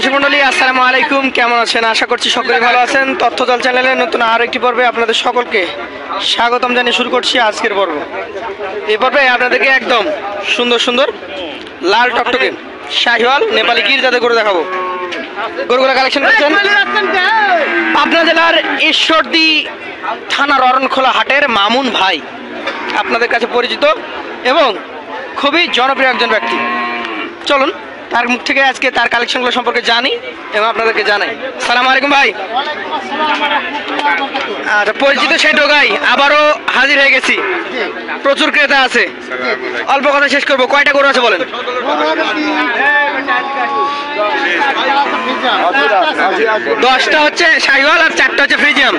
দর্শক মণ্ডলী আসসালামু আলাইকুম, কেমন আছেন? আশা করছি সকলে ভালো আছেন। তথ্যদল চ্যানেলের নতুন আরো একটি পর্বে আপনাদের সকলকে স্বাগতম জানিয়ে শুরু করছি আজকের পর্ব। এই পর্বে আপনাদেরকে একদম সুন্দর সুন্দর লাল টকটকে শাহিওয়াল নেপালি গির জাতের গরু দেখাবো। গরুগুলো কালেকশন করছেন পাবনা জেলার ঈশ্বরদী থানার অরণখোলা হাটের মামুন ভাই, আপনাদের কাছে পরিচিত এবং খুবই জনপ্রিয় একজন ব্যক্তি। চলুন তার মুখ থেকে আজকে তার কালেকশনগুলো সম্পর্কে জানি এবং আপনাদেরকে জানাই। আসসালামু আলাইকুম ভাই। আচ্ছা, পরিচিত সেই টোকাই আবারও হাজির হয়ে গেছি, প্রচুর ক্রেতা আছে। অল্প কথা শেষ করবো, কয়টা গরু আছে বলেন? 10টা হচ্ছে শাহিওয়াল আর 4টা হচ্ছে ফ্রিজিয়াম।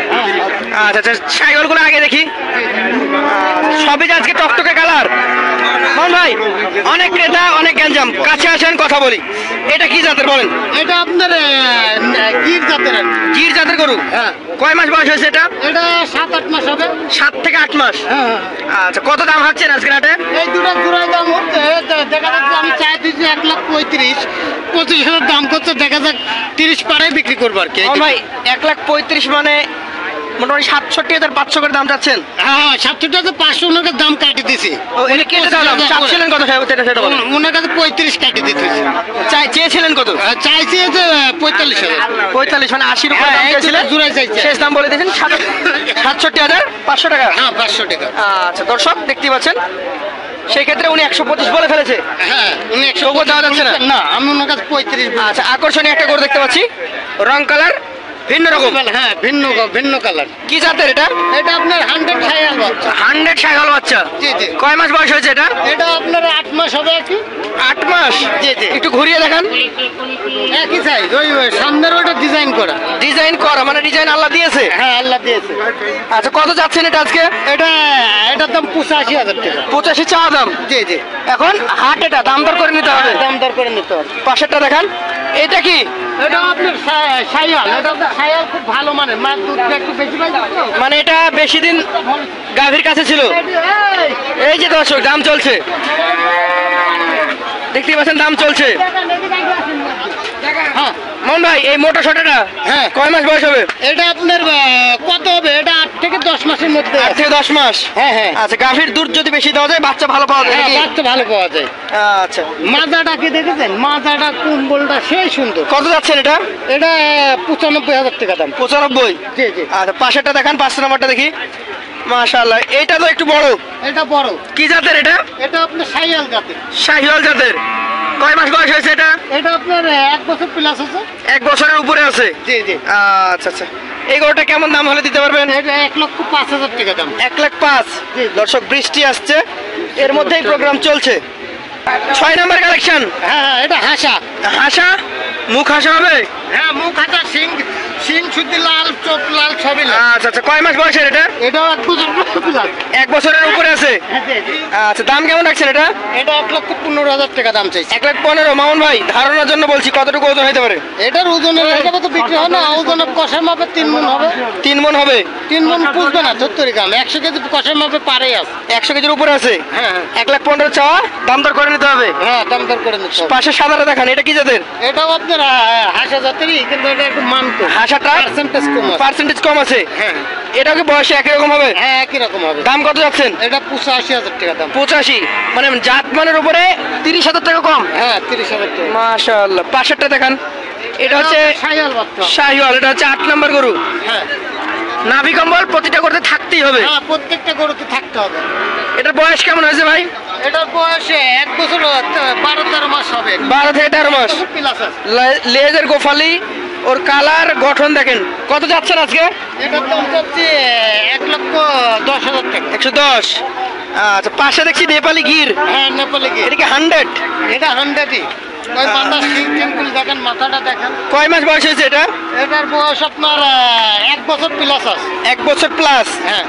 আচ্ছা আচ্ছা, শাহিওয়ালগুলো আগে দেখি। সবই আজকে টকটকে কালার। মোহন ভাই, অনেক ক্রেতা অনেক গ্যাঞ্জাম, কাছে আসেন কথা বলি। এটা কি জাতের বলেন? এটা আপনার গির জাতের। গির জাতের গরু। হ্যাঁ। কয় মাস বয়স হয়েছে এটা? এটা 7-8 মাস হবে। 7 থেকে 8 মাস। হ্যাঁ। আচ্ছা, কত দাম হাঁকছেন আজকের হাটে? এই দুটো জোড়ার দাম হচ্ছে দেখা যাচ্ছে আমি চাই দিচ্ছি 1,35,000 দাম করছে, দেখা যাক 30 পারে বিক্রি করবো আর কি। মোহন ভাই, 1,35,000 মানে মোটামুটি 67,500 করে দাম চাচ্ছেন? হ্যাঁ, 67,500 ওনার কাছে দাম কাটি দিছি। ও, এটা কেটে দাও, চাচ্ছিলেন কত সেটা বলেন। ওনার কাছে 35 কাটি দিতেছি। চেয়েছিলেন কত? চাইছি যে 45,000। 45 মানে 80 রুপি দাম এই চেয়েছিলেন, জোড়ায় চাইছে। শেষ দাম বলে দিয়েছেন 67,500 টাকা। হ্যাঁ, 500 টাকা। আচ্ছা দর্শক দেখতে পাচ্ছেন, সেই ক্ষেত্রে উনি 125 বলে ফেলেছে। হ্যাঁ, উনি 100 দেওয়া যাচ্ছে না। না, আমি ওনার কাছে 35। আচ্ছা, আকর্ষণীয় একটা গরু দেখতে পাচ্ছি, রং কালার ভিন্ন রকম। হ্যাঁ, ভিন্ন কালার। কি জাতের এটা? এটা আপনার 100 শাহিওয়াল বাচ্চা। 100 শাহিওয়াল বাচ্চা। জি জি। কয় মাস বয়স হয়েছে এটা? এটা আপনার 8 মাস হবে আর কি। 8 মাস। জি জি। একটু ঘুরিয়ে দেখান। একই সাইজ, ওই সামনের ওটা ডিজাইন করা। ডিজাইন করা মানে ডিজাইন আল্লাহ দিয়েছে। হ্যাঁ, আল্লাহ দিয়েছে। আচ্ছা, কত যাচ্ছেন এটা আজকে? এটার দাম 85,000 টাকা। 85 চাওয়া দাম। জি জি। এখন হাট এটা দাম দর করে নিতে হবে। দাম দর করে নিতে হবে। পাশেরটা দেখান। এটা কি? এটা আপনার শাহিওয়াল। এটা আপনার শাহিওয়াল খুব ভালো মানের, মাছ দুধটা একটু বেশি পাই তো। মানে এটা বেশি দিন গাভীর কাছে ছিল। এই যে দর্শক, দাম চলছে, দেখতে পাচ্ছেন দাম চলছে। হ্যাঁ মোহন ভাই, এই মোটা ছোটটা হ্যাঁ। কয় মাস বয়স হবে? এটা আপনার কত হবে? এটা 8 থেকে 10 মাসের মধ্যে। 8 থেকে 10 মাস। হ্যাঁ হ্যাঁ। আচ্ছা, গাভীর দুধ যদি বেশি দেওয়া যায় বাচ্চা ভালো পাওয়া যায় হ্যাঁ, নাকি? বাচ্চা ভালো পাওয়া যায়। আচ্ছা, মাজাটা কি দেখেছেন? মাজাটা কুম্বলটা সেই সুন্দর। কত যাচ্ছেন এটা? এটা 95,000 টাকা দাম। 95। জি জি। আচ্ছা, পাশেরটা দেখান, 5 নম্বরটা দেখি। মাশাআল্লাহ, এটা তো একটু বড়। এটা বড়। কি জাতের এটা? এটা আপনার শাহিওয়াল জাতের। শাহিওয়াল জাতের। কয় মাস বয়স হয়েছে এটা? এটা আপনার 1 বছর প্লাস আছে। 1 বছরের উপরে আছে। জি জি। আচ্ছা আচ্ছা, এই গরুটা কেমন দাম হলে দিতে পারবেন? এটা 1,05,000 টাকা দাম। 1,05,000। জি। দর্শক, বৃষ্টি আসছে, এর মধ্যেই প্রোগ্রাম চলছে। 6 নম্বর কালেকশন। হ্যাঁ হ্যাঁ, এটা হাসা। হাসা, মুখ হাসা হবে। হ্যাঁ, মুখ হাসা, সিং শুদ্ধি লাল, চোখ লাল, সবই লাল। আচ্ছা আচ্ছা, কয় মাস বয়সের এটা? এটাও 1 বছর প্লাস। 1 বছরের উপরে আছে। হ্যাঁ জি জি। আচ্ছা, দাম কেমন রাখছেন এটা? এটা 1,15,000 টাকা দাম চাইছে। 1,15,000। মামুন ভাই, ধারণার জন্য বলছি, কতটুকু ওজন হতে পারে? এটার ওজনের হিসাবে তো বিক্রি হয় না, ওজনে কষার মাপে 3 মণ হবে। 3 মণ হবে। 3 মণ পুষবে না, 70 গ্রাম। 100 কেজি কষার মাপে পারেই আছে। 100 কেজির উপরে আছে। হ্যাঁ হ্যাঁ। 1,15,000 চাওয়া, দাম দর করে নিতে হবে। হ্যাঁ, দাম দর করে নিতে হবে। পাশে সাদাটা দেখান, এটা কি জাতের? এটাও আপনার হাসা জাতেরই, কিন্তু এটা একটু মান কম। হাসাটা পার্সেন্টেজ কম আছে। পার্সেন্টেজ কম আছে। হ্যাঁ এটাও কি বয়সে একই রকম হবে? হ্যাঁ, একই রকম হবে। দাম কত যাচ্ছেন? এটা 85,000 টাকা দাম। 85 মানে জাত মানের উপরে 30,000 টাকা কম। হ্যাঁ, 30,000 টাকা। মাশাআল্লাহ। পাশেরটা দেখান, এটা হচ্ছে শাহিওয়াল বাচ্চা। শাহিওয়াল। এটা হচ্ছে 8 নম্বর গরু। হ্যাঁ নাভি কম্বল প্রতিটা করতে থাকতেই হবে। হ্যাঁ, প্রত্যেকটা গরুতে থাকতে হবে। এটার বয়স কেমন হয়েছে ভাই? এটার বয়সে 1 বছর 12-13 মাস হবে। 12 থেকে 13 মাস। প্লাস আছে। লেজের গোফালি, ওর কালার গঠন দেখেন। কত যাচ্ছেন আজকে? এটার দাম হচ্ছে 1,10,000 টাকা। 110। আচ্ছা, পাশে দেখছি নেপালি গির। হ্যাঁ, নেপালে গিয়ে। এটা কি 100? এটা 100ই। ওই মাথা সিংগুলো দেখেন, মাথাটা দেখেন। কয় মাস বয়স হয়েছে এটা? এটার বয়স আপনার 1 বছর প্লাস আছে। 1 বছর প্লাস। হ্যাঁ।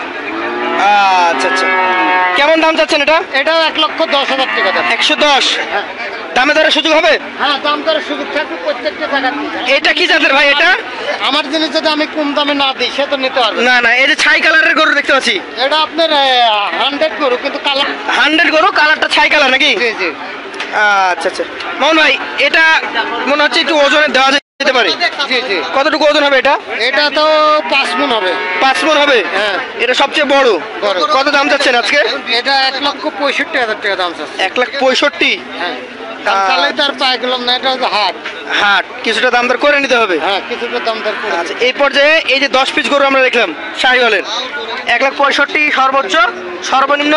আচ্ছা আচ্ছা, কেমন দাম চাচ্ছেন এটা? এটাও 1,10,000 টাকা দাম। 110। হ্যাঁ দামে দরে সুযোগ হবে? হ্যাঁ, দাম দরের সুযোগ থাকবে প্রত্যেকটা জায়গাতে। এটা কি জাতের ভাই এটা? আমার জিনিস যদি আমি কম দামে না দিই, সে তো নিতে পারবে না। না না, এই যে ছাই কালারের গরু দেখতে পাচ্ছি। এটা আপনার 100 গরু, কিন্তু কালার 100 গরু, কালারটা ছাই কালার নাকি? জি জি। আচ্ছা আচ্ছা, মোহন ভাই, এটা মনে হচ্ছে একটু ওজনে দেওয়া যায়। দিতে পারি। জি জি। কতটুকু ওজন হবে এটা? এটা তো 5 মণ হবে। 5 মণ হবে। হ্যাঁ। এটা সবচেয়ে বড়। বড়। কত দাম চাচ্ছেন আজকে? এটা 1,65,000 টাকা দাম আছে। 1,65,000। হ্যাঁ। দাম চালাই তার পায়ে গেলাম না, এটা হচ্ছে হাট। হাট কিছুটা দাম দর করে নিতে হবে। হ্যাঁ, কিছুটা দাম দর করে। আচ্ছা, এই পর্যায়ে এই যে 10 পিস গরু আমরা দেখলাম শাহিওয়ালের, 1,65,000 সর্বোচ্চ, সর্বনিম্ন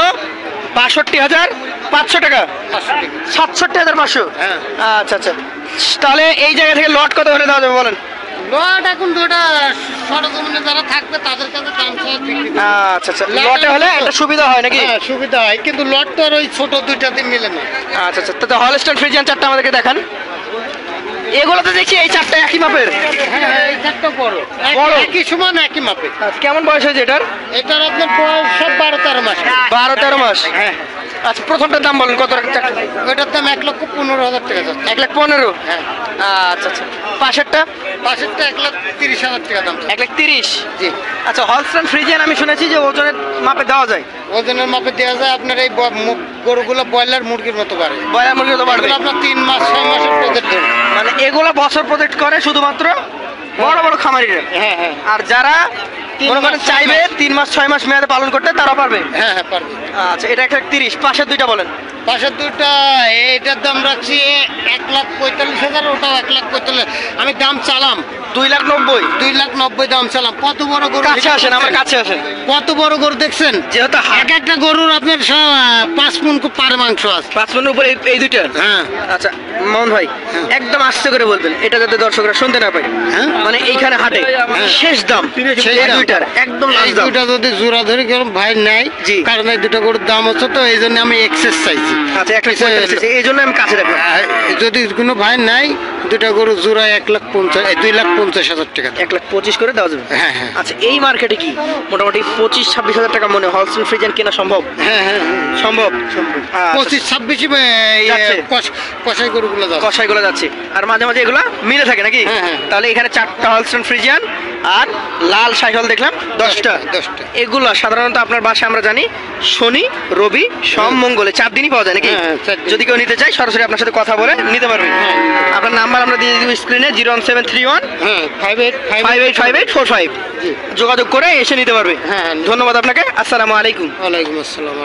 62,500 টাকা, 500 টাকা। 67,500। হ্যাঁ। আচ্ছা আচ্ছা, তাহলে এই জায়গা থেকে লট কত হলে দেওয়া যাবে বলেন? লট এখন দুটা সরজমিনে যারা থাকবে তাদের কাছে দাম চাই বিক্রি করি। আচ্ছা আচ্ছা, লটে হলে একটা সুবিধা হয় নাকি? হ্যাঁ, সুবিধা হয়, কিন্তু লট তো আর ওই ছোট দুইটাতে মিলে না। আচ্ছা আচ্ছা, তো হলস্টাইন ফ্রিজিয়ান চারটা আমাদেরকে দেখান। এগুলোতে দেখছি এই চারটা একই মাপের। হ্যাঁ হ্যাঁ, এই চারটা বড় বড়? একই সমান একই মাপে। আচ্ছা, কেমন বয়স হয়েছে এটার? এটার আপনার বয়স সব 12-13 মাস। 12-13 মাস। হ্যাঁ, আচ্ছা, প্রথমটার দাম বলেন কত টাকা? ওটার দাম 1,15,000 টাকা যাচ্ছে। 1,15,000। হ্যাঁ, আচ্ছা আচ্ছা, পাশেরটা? পাশেরটা 1,30,000 টাকা দাম। 1,30,000। জি। আচ্ছা, হলস্টাইন ফ্রিজিয়ান আমি শুনেছি যে ওজনের মাপে দেওয়া যায়। ওজনের মাপে দেওয়া যায়। আপনার এই গরুগুলো ব্রয়লার মুরগির মতো বাড়ে। ব্রয়লার মুরগি তো বাড়বে। এগুলো আপনার 3-6 মাসের প্রজেক্ট ধরে। মানে এগুলো বছর প্রজেক্ট করে শুধুমাত্র বড় বড় খামারিরা। হ্যাঁ হ্যাঁ আর যারা তিন মনে করেন মাস, চাইবে 3 মাস 6 মাস মেয়াদে পালন করতে, তারা পারবে। হ্যাঁ হ্যাঁ, পারবে। আচ্ছা, এটা 1,30,000। পাশের দুইটা বলেন। পাশের দুটা এটার দাম রাখছি 1,45,000, ওটাও 1,45,000। আমি দাম চালাম 2,90,000। 2,90,000 দাম চালাম। কত বড় গরু কাছে আসেন, আমার কাছে আসেন। কত বড় গরু দেখছেন? যেহেতু এক একটা গরুর আপনার 5 মণ পার মাংস আছে। 5 মণের উপরে এই দুইটা। হ্যাঁ আচ্ছা মোহন ভাই, হ্যাঁ। একদম আস্তে করে বলবেন, এটা যাতে দর্শকরা শুনতে না পায়। হ্যাঁ। মানে এইখানে হাটে শেষ দাম সেই এই দাম। দুইটার একদম এই লাস্ট দাম। দুটা যদি জোড়া ধরে কেউ ভাই নেয়, জি। কারণ এই দুটো গরুর দাম হচ্ছে, তো এই জন্য আমি এক্সেস চাইছি। আচ্ছা, 1,45,000, এই জন্য আমি কাছে রাখলাম। যদি কোনো ভাই নাই, দুটা গরু জোড়া 2,50,000 টাকা। 1,25,000 করে দেওয়া যাবে। হ্যাঁ হ্যাঁ আচ্ছা, এই মার্কেটে কি মোটামুটি 25-26,000 টাকা মনে হয় হলস্টাইন ফ্রিজিয়ান কেনা সম্ভব? হ্যাঁ হ্যাঁ সম্ভব। আচ্ছা, 25-26 যাচ্ছে। কষাই গরুগুলো যাচ্ছে। কষাইগুলো যাচ্ছে, আর মাঝে মাঝে এগুলা মিলে থাকে নাকি? হ্যাঁ, হ্যাঁ। তাহলে এখানে 4টা হলস্টাইন ফ্রিজিয়ান আর লাল শাহিওয়াল দেখলাম 10টা। 10টা। এগুলা সাধারণত আপনার বাসায় আমরা জানি শনি, রবি, সোম, মঙ্গলে 4 দিনই পাওয়া যায় নাকি? হ্যাঁ, 4 দিন। যদি কেউ নিতে চায় সরাসরি আপনার সাথে কথা বলে নিতে পারবে। হ্যাঁ। আপনার নাম্বার আমরা দিয়ে দিব স্ক্রিনে, 01731 হ্যাঁ, 585845। জি। যোগাযোগ করে এসে নিতে পারবে। হ্যাঁ। ধন্যবাদ আপনাকে। আসসালামু আলাইকুম। ওয়ালাইকুম আসসালাম।